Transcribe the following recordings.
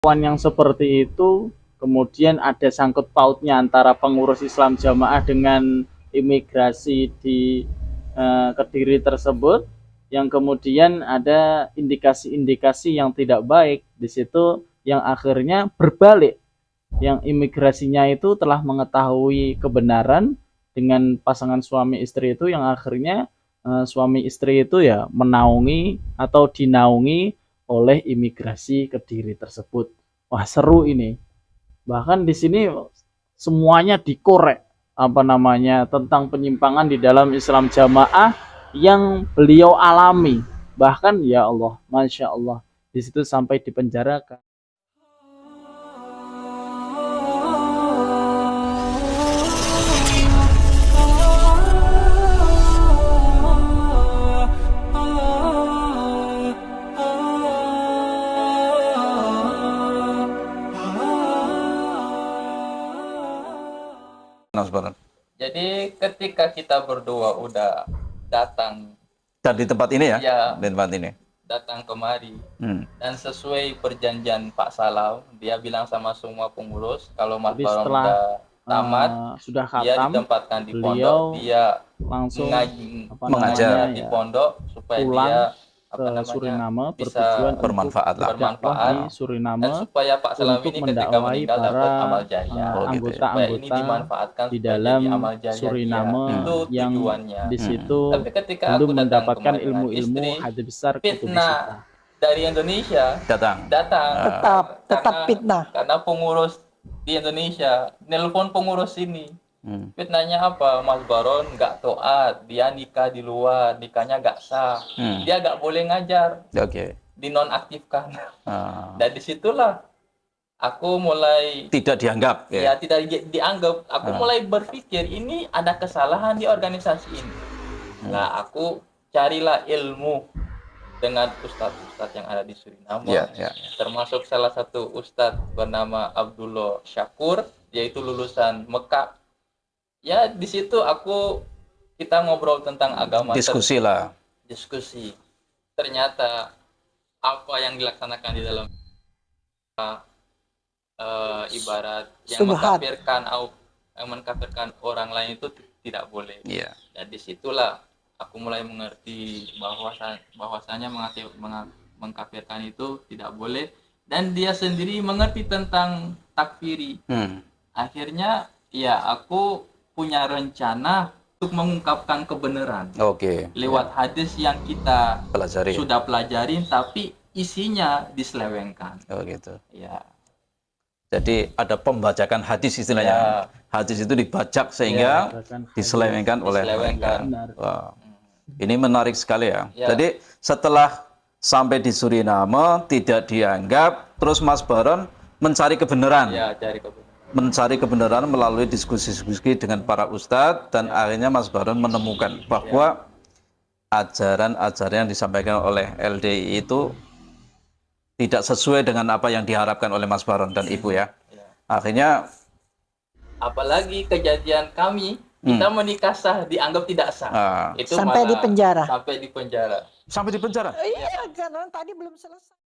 yang seperti itu, kemudian ada sangkut pautnya antara pengurus Islam Jamaah dengan imigrasi di Kediri tersebut, yang kemudian ada indikasi-indikasi yang tidak baik di situ, yang akhirnya berbalik, yang imigrasinya itu telah mengetahui kebenaran dengan pasangan suami istri itu, yang akhirnya suami istri itu ya menaungi atau dinaungi oleh imigrasi Kediri tersebut. Wah, seru ini. Bahkan di sini semuanya dikorek apa namanya tentang penyimpangan di dalam Islam Jamaah yang beliau alami. Bahkan ya Allah, Masya Allah, di situ sampai dipenjarakan. Jadi ketika kita berdua udah datang dan di tempat ini ya, ya di tempat ini datang kemari dan sesuai perjanjian Pak Salam, dia bilang sama semua pengurus kalau Mas Jadi Baron setelah udah tamat, sudah dia khatam, ditempatkan di pondok, beliau dia langsung mengajar di pondok supaya pulang dia ke Suriname bisa bertujuan bermanfaat lah. berdakwah di dan Suriname supaya Pak Salam untuk ini ketika mendakwai meninggal dapat para amal jariah. Supaya ini anggota-anggota dimanfaatkan di supaya dalam jadi amal jariah Suriname itu yang tujuannya. di situ Tapi ketika belum aku datang mendapatkan kemarin dengan ilmu-ilmu istri, hadis besar fitnah kutubisita. dari Indonesia datang. tetap fitnah. Karena pengurus di Indonesia nelpon pengurus ini. Fitnahnya apa? Mas Baron nggak taat, dia nikah di luar, nikahnya nggak sah, dia nggak boleh ngajar, dinonaktifkan. Dan disitulah aku mulai tidak dianggap ya tidak dianggap. Aku mulai berpikir ini ada kesalahan di organisasi ini. Nah, aku carilah ilmu dengan ustadz-ustadz yang ada di Suriname, termasuk salah satu ustadz bernama Abdullah Syakur, yaitu lulusan Mekah. Ya di situ kita ngobrol tentang agama, diskusi. Ternyata apa yang dilaksanakan di dalam ibarat yang mengkafirkan orang lain itu tidak boleh. Dan disitulah aku mulai mengerti bahwasanya mengkafirkan itu tidak boleh, dan dia sendiri mengerti tentang takfiri. Akhirnya ya aku punya rencana untuk mengungkapkan kebenaran lewat hadis yang kita sudah pelajarin, tapi isinya diselewengkan. Ya. Jadi ada pembajakan hadis istilahnya. Hadis itu dibajak sehingga diselewengkan oleh mereka. Ini menarik sekali ya. Jadi setelah sampai di Suriname tidak dianggap, terus Mas Baron mencari kebenaran. Mencari kebenaran melalui diskusi-diskusi dengan para ustadz, dan akhirnya Mas Baron menemukan bahwa ajaran-ajaran yang disampaikan oleh LDI itu tidak sesuai dengan apa yang diharapkan oleh Mas Baron dan Ibu ya. Akhirnya apalagi kejadian kami kita menikah sah dianggap tidak sah. Itu sampai di penjara. Sampai di penjara. Iya, karena tadi belum selesai.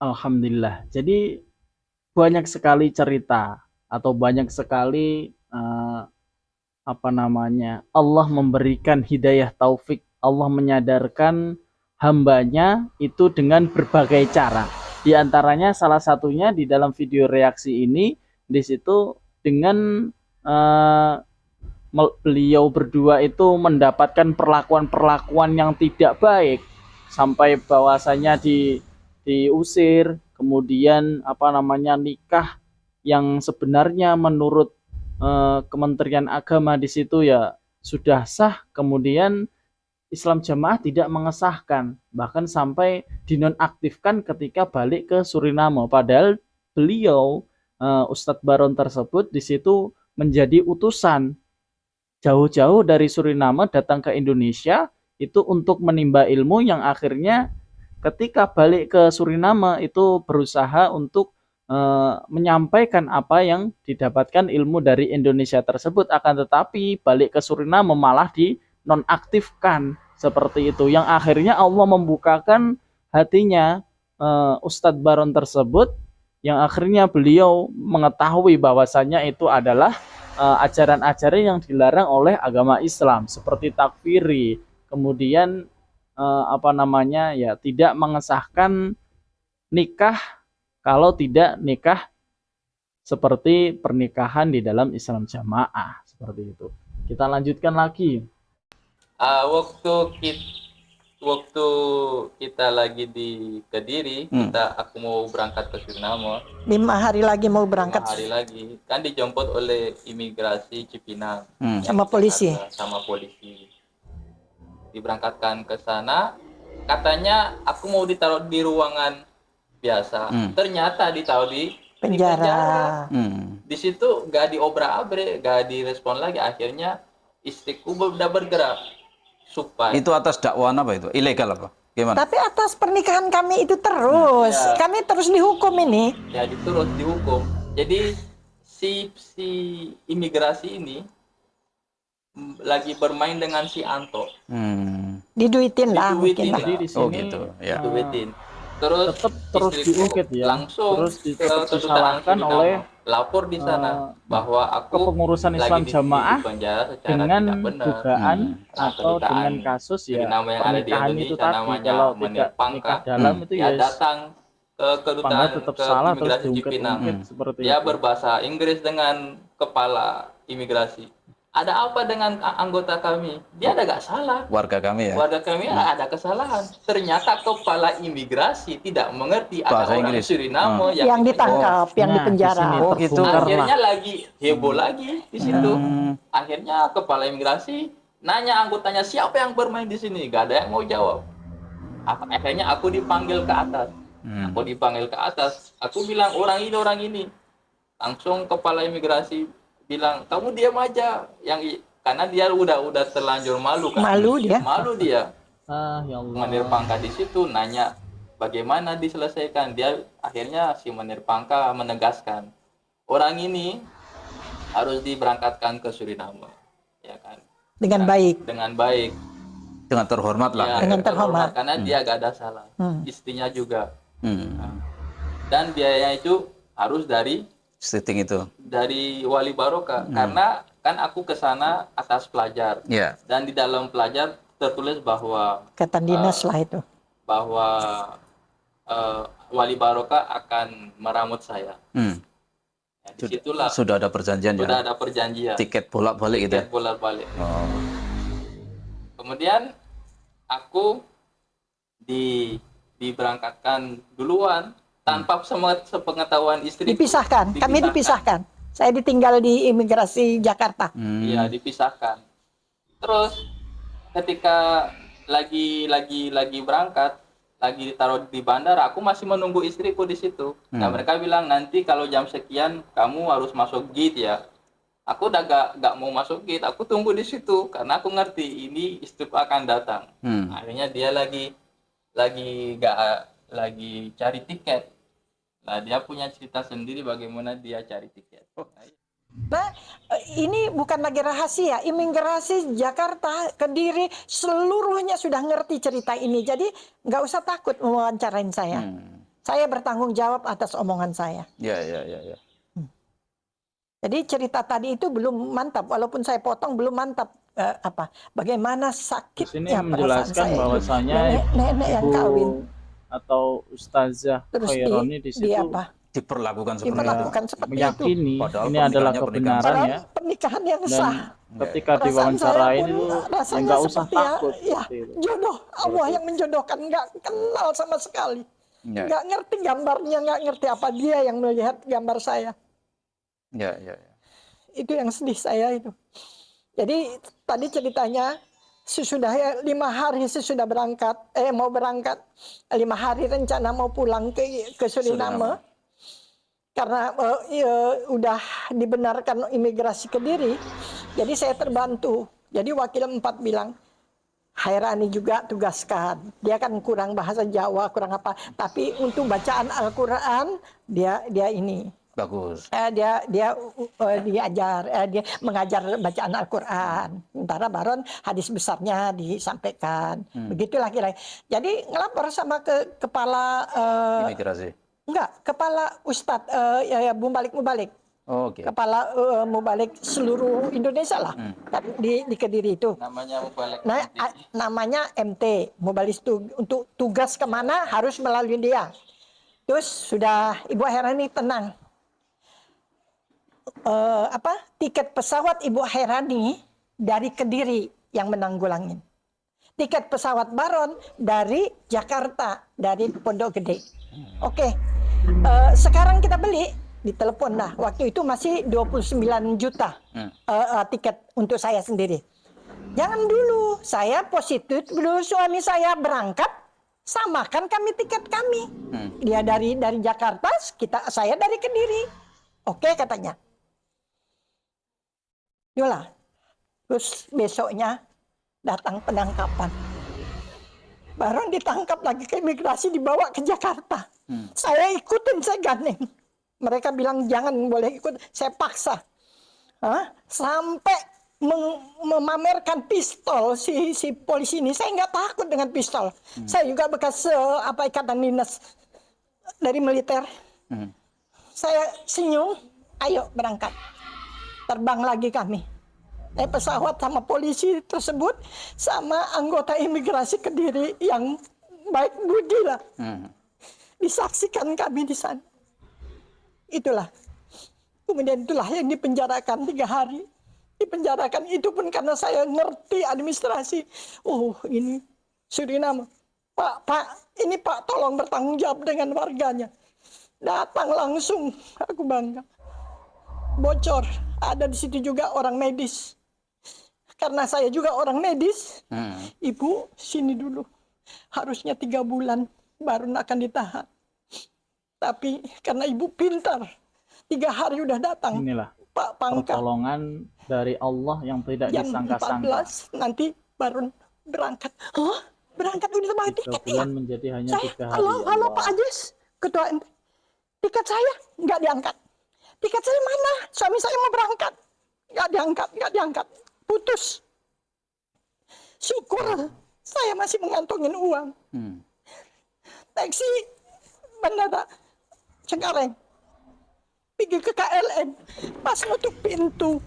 Alhamdulillah. Jadi banyak sekali cerita atau banyak sekali Allah memberikan hidayah taufik, Allah menyadarkan hambanya itu dengan berbagai cara. Di antaranya salah satunya di dalam video reaksi ini, di situ dengan beliau berdua itu mendapatkan perlakuan-perlakuan yang tidak baik, sampai bahwasanya diusir, kemudian nikah yang sebenarnya menurut Kementerian Agama di situ ya sudah sah, kemudian Islam Jamaah tidak mengesahkan, bahkan sampai dinonaktifkan ketika balik ke Suriname. Padahal beliau Ustadz Baron tersebut di situ menjadi utusan jauh-jauh dari Suriname datang ke Indonesia itu untuk menimba ilmu, yang akhirnya ketika balik ke Suriname itu berusaha untuk menyampaikan apa yang didapatkan ilmu dari Indonesia tersebut, akan tetapi balik ke Suriname malah dinonaktifkan seperti itu, yang akhirnya Allah membukakan hatinya Ustadz Baron tersebut, yang akhirnya beliau mengetahui bahwasannya itu adalah ajaran-ajaran yang dilarang oleh agama Islam, seperti takfiri, kemudian tidak mengesahkan nikah kalau tidak nikah seperti pernikahan di dalam Islam jamaah, seperti itu. Kita lanjutkan lagi. Waktu kita lagi di Kediri, aku mau berangkat ke Suriname. 5 hari lagi mau berangkat. 5 hari lagi, kan dijemput oleh imigrasi Cipinang sama polisi. Sama polisi. Diberangkatkan ke sana, katanya aku mau ditaruh di ruangan biasa. Ternyata ditaruh di penjara. Di situ gak diobrak-abrik, gak direspon lagi. Akhirnya istriku udah bergerak supaya itu atas dakwaan apa itu? Ilegal apa? Gimana? Tapi atas pernikahan kami itu terus, kami terus dihukum ini. Ya, terus dihukum. Jadi si imigrasi ini lagi bermain dengan si Anto. Diduitin lah mungkin. Jadi di sini diduitin. Terus diungkit ya. Langsung disalahkan oleh lapor di sana bahwa aku kepengurusan Islam jamaah dengan benar, dugaan atau dengan kasus nama yang ada di pernikahan itu tadi. Kalau tidak nikah dalam itu ya datang ke kedutaan tetap salah, terus imigrasi Cipinang. Seperti dia itu. Berbahasa Inggris dengan kepala imigrasi. Ada apa dengan anggota kami? Dia ada gak salah. Warga kami ya. Warga kami ada kesalahan. Ternyata kepala imigrasi tidak mengerti ada orang Inggris. Suriname yang ditangkap, yang dipenjara. Gitu. Akhirnya lagi heboh lagi di situ. Akhirnya kepala imigrasi nanya anggotanya, siapa yang bermain di sini? Gak ada yang mau jawab. Akhirnya aku dipanggil ke atas. Aku dipanggil ke atas. Aku bilang orang ini. Langsung kepala imigrasi bilang, kamu diam aja, karena dia udah terlanjur malu kan. Malu dia. Ya Allah. Menir Pangka di situ nanya bagaimana diselesaikan. Dia akhirnya si Menir Pangka menegaskan orang ini harus diberangkatkan ke Suriname, ya kan? Dengan baik. Dengan terhormat lah. Ya, dengan terhormat karena dia gak ada salah. Istrinya juga. Dan biayanya itu harus dari Wali Barokah, karena kan aku ke sana atas pelajar. Dan di dalam pelajar tertulis bahwa kata dinas lah itu, bahwa Wali Barokah akan meramut saya. Disitulah sudah ada perjanjian. Tiket bolak-balik gitu. Kemudian aku diberangkatkan duluan tanpa sepengetahuan istri. Kami dipisahkan. Saya ditinggal di imigrasi Jakarta. Iya, dipisahkan. Terus ketika lagi berangkat, lagi ditaruh di bandara, aku masih menunggu istriku di situ. Nah, mereka bilang nanti kalau jam sekian kamu harus masuk gate ya. Aku udah gak mau masuk gate, aku tunggu di situ karena aku ngerti ini istriku akan datang. Akhirnya dia lagi cari tiket. Nah, dia punya cerita sendiri bagaimana dia cari tiket. Nah, ini bukan lagi rahasia. Imigrasi Jakarta, Kediri, seluruhnya sudah ngerti cerita ini. Jadi nggak usah takut mewawancarain saya. Saya bertanggung jawab atas omongan saya. Ya. Jadi cerita tadi itu belum mantap. Walaupun saya potong belum mantap. Bagaimana sakitnya perasaan saya. Bahwasanya nenek yang kawin atau Ustazah Khaironi di situ diperlakukan seperti meyakini itu. Ini adalah kebenaran ya. Pernikahan yang sah. Ketika diwawancarain itu nggak usah takut. Jodoh Allah yang menjodohkan, nggak kenal sama sekali. Nggak ngerti gambarnya, nggak ngerti apa, dia yang melihat gambar saya. Itu yang sedih saya itu. Jadi tadi ceritanya sesudah 5 hari sesudah berangkat, mau berangkat 5 hari rencana mau pulang ke Suriname. Karena udah dibenarkan imigrasi Kediri, jadi saya terbantu. Jadi wakil 4 bilang, Khairani juga tugaskan. Dia kan kurang bahasa Jawa, kurang apa. Tapi untuk bacaan Al-Quran dia ini. Bagus. Dia mengajar bacaan Al-Quran. Sementara Baron hadis besarnya disampaikan. Begitulah kira. Jadi ngelapor sama ke kepala Imigrasi. enggak, kepala Ustadz Mubalik. Oh, oke. Kepala Mubalik seluruh Indonesia lah. Di Kediri itu. Namanya Mubalik. Namanya MT, Mubalik untuk tugas kemana harus melalui dia. Terus sudah Ibu Herani tenang. Tiket pesawat Ibu Herani dari Kediri yang menanggulangin. Tiket pesawat Baron dari Jakarta, dari Pondok Gede. Oke. Sekarang kita beli, ditelepon. Nah, waktu itu masih 29 juta tiket untuk saya sendiri. Jangan dulu, saya positif dulu, suami saya berangkat, samakan kami tiket kami. Dia dari Jakarta, saya dari Kediri. Oke, katanya. Yolah. Terus besoknya datang penangkapan. Baron ditangkap lagi ke imigrasi, dibawa ke Jakarta. Saya ikutin, saya gandeng. Mereka bilang jangan boleh ikut, saya paksa. Sampai memamerkan pistol si polisi ini. Saya nggak takut dengan pistol. Saya juga bekas ikatan dinas dari militer. Saya senyum, ayo berangkat. Terbang lagi kami. Naik pesawat sama polisi tersebut, sama anggota imigrasi Kediri yang baik budi lah. Disaksikan kami di sana. Itulah. Kemudian itulah yang dipenjarakan 3 hari. Dipenjarakan itu pun karena saya ngerti administrasi. Oh, ini Suriname. Pak, ini Pak tolong bertanggung jawab dengan warganya. Datang langsung, aku bangga. Bocor, ada di situ juga orang medis. Karena saya juga orang medis, Ibu sini dulu. Harusnya 3 bulan baru akan ditahan. Tapi karena Ibu pintar, 3 hari udah datang. Inilah Pak Pangkat. pertolongan dari Allah yang tidak Jam disangka-sangka. 14 nanti baru berangkat. Hah? Berangkat udah tambah 3 tiket ya? bulan menjadi hanya Saya, 3 hari. halo ya Allah. Pak Ajis, Ketua MT. Tiket saya nggak diangkat. Tiket saya mana? Suami saya mau berangkat. Nggak diangkat. Putus. Syukur saya masih mengantongin uang. Taksi Bandara Cengkareng. Pergi ke KLM. Pas nutup pintu.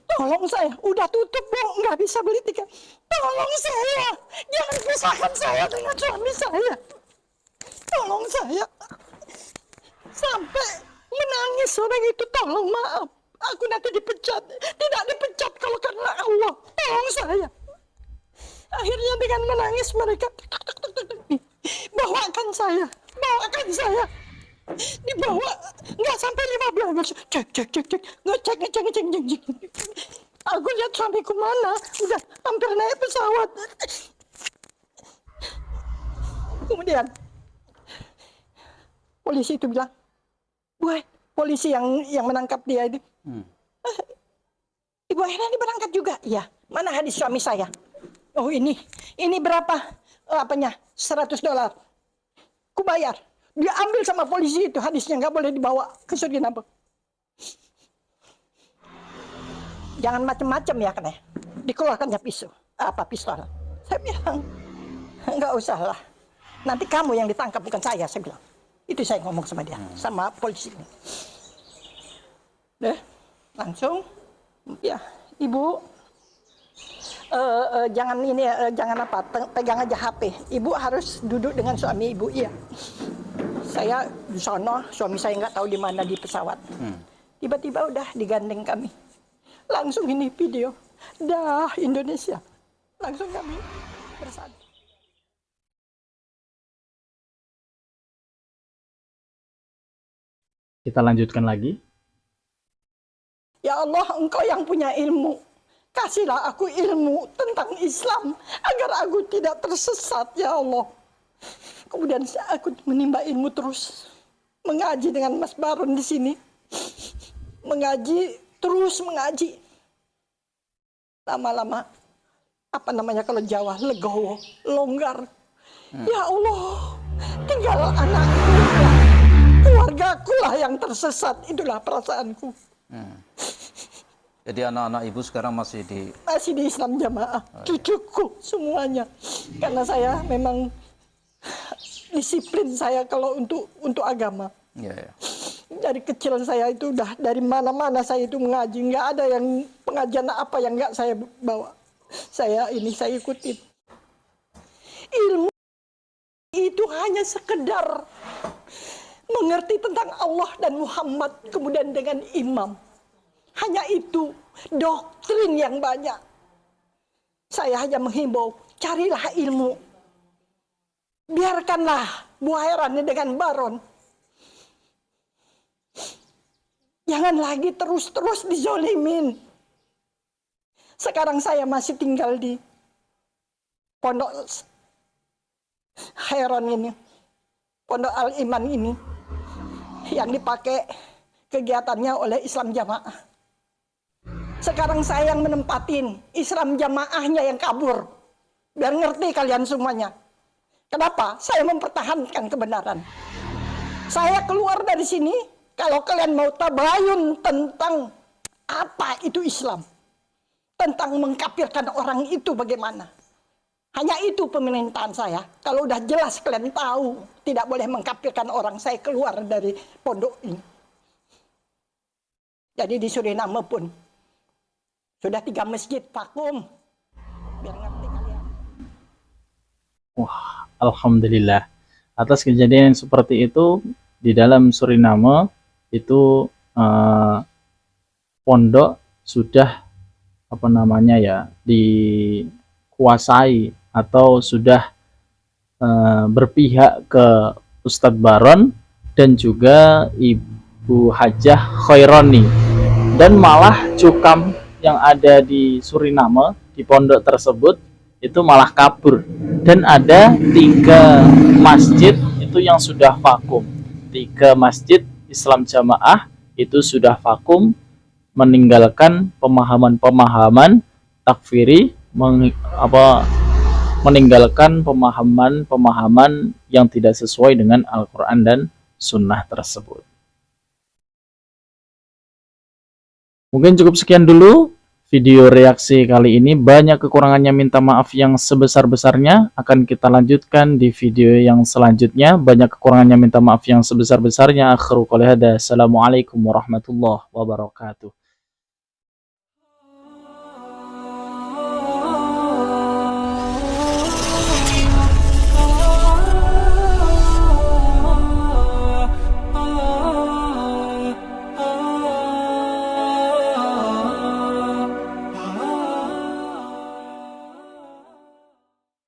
Tolong saya, udah tutup Bu, nggak bisa beli tiket. Tolong saya, jangan pisahkan saya dengan suami saya. Tolong saya. Sampai menangis orang itu, tolong maaf. Aku nanti dipecat. Tidak dipecat kalau karena Allah. Tolong saya. Akhirnya dengan menangis mereka bawakan saya. Dibawa nggak sampai 15 cek ngecek. Aku lihat suamiku mana, udah hampir naik pesawat. Kemudian polisi itu bilang, "Wah, polisi yang menangkap dia itu, Ibu Herani berangkat juga." "Iya." "Mana hadis suami saya?" "Oh ini berapa apanya? $100. Ku bayar." Dia ambil sama polisi itu hadisnya, nggak boleh dibawa ke Suriname. Jangan macam-macam ya kan ya. Dikeluarkannya pistol. Saya bilang, nggak usah lah. Nanti kamu yang ditangkap bukan saya bilang. Itu saya ngomong sama dia, sama polisi ini. Langsung, ya Ibu, jangan pegang aja HP. Ibu harus duduk dengan suami Ibu. Iya. Saya di sana, suami saya nggak tahu di mana di pesawat. Tiba-tiba udah digandeng kami. Langsung ini video. Dah Indonesia. Langsung kami bersatu. Kita lanjutkan lagi. Ya Allah, Engkau yang punya ilmu. Kasihlah aku ilmu tentang Islam agar aku tidak tersesat, ya Allah. Kemudian aku menimba ilmu terus. Mengaji dengan Mas Baron di sini. Terus mengaji. Lama-lama, kalau Jawa, legowo, longgar. Ya Allah, tinggal anakku, keluarga itulah yang tersesat, itulah perasaanku. Jadi anak-anak ibu sekarang masih di Islam Jamaah, cucuku semuanya. Karena saya memang disiplin saya kalau untuk agama. Ya. Dari kecil saya itu udah dari mana-mana saya itu mengaji, nggak ada yang pengajian apa yang nggak saya bawa. Saya ikutin. Ilmu itu hanya sekedar mengerti tentang Allah dan Muhammad, kemudian dengan imam. Hanya itu, doktrin yang banyak. Saya hanya menghimbau, carilah ilmu. Biarkanlah buairan dengan baron. Jangan lagi terus-terus dizolimin. Sekarang saya masih tinggal di Pondok Khairon ini, Pondok Al-Iman ini, yang dipakai kegiatannya oleh Islam Jamaah. Sekarang saya yang menempatin, Islam Jamaahnya yang kabur. Biar ngerti kalian semuanya. Kenapa? Saya mempertahankan kebenaran. Saya keluar dari sini, kalau kalian mau tabayun tentang apa itu Islam, tentang mengkafirkan orang itu bagaimana. Hanya itu pemerintahan saya. Kalau udah jelas kalian tahu, tidak boleh mengkafirkan orang, saya keluar dari pondok ini. Jadi di Suriname pun sudah 3 masjid vakum. Biar ngerti kalian. Wah, alhamdulillah. Atas kejadian yang seperti itu di dalam Suriname itu pondok sudah dikuasai atau sudah berpihak ke Ustadz Baron dan juga Ibu Hajah Khaironi, dan malah cukam yang ada di Suriname di pondok tersebut itu malah kabur, dan ada 3 masjid itu yang sudah vakum. 3 masjid Islam Jamaah itu sudah vakum, meninggalkan pemahaman-pemahaman takfiri, meninggalkan pemahaman-pemahaman yang tidak sesuai dengan Al-Quran dan Sunnah tersebut. Mungkin cukup sekian dulu video reaksi kali ini. Banyak kekurangannya, minta maaf yang sebesar-besarnya. Akan kita lanjutkan di video yang selanjutnya. Banyak kekurangannya, minta maaf yang sebesar-besarnya. Akhiru qouli hadza. Assalamualaikum warahmatullahi wabarakatuh.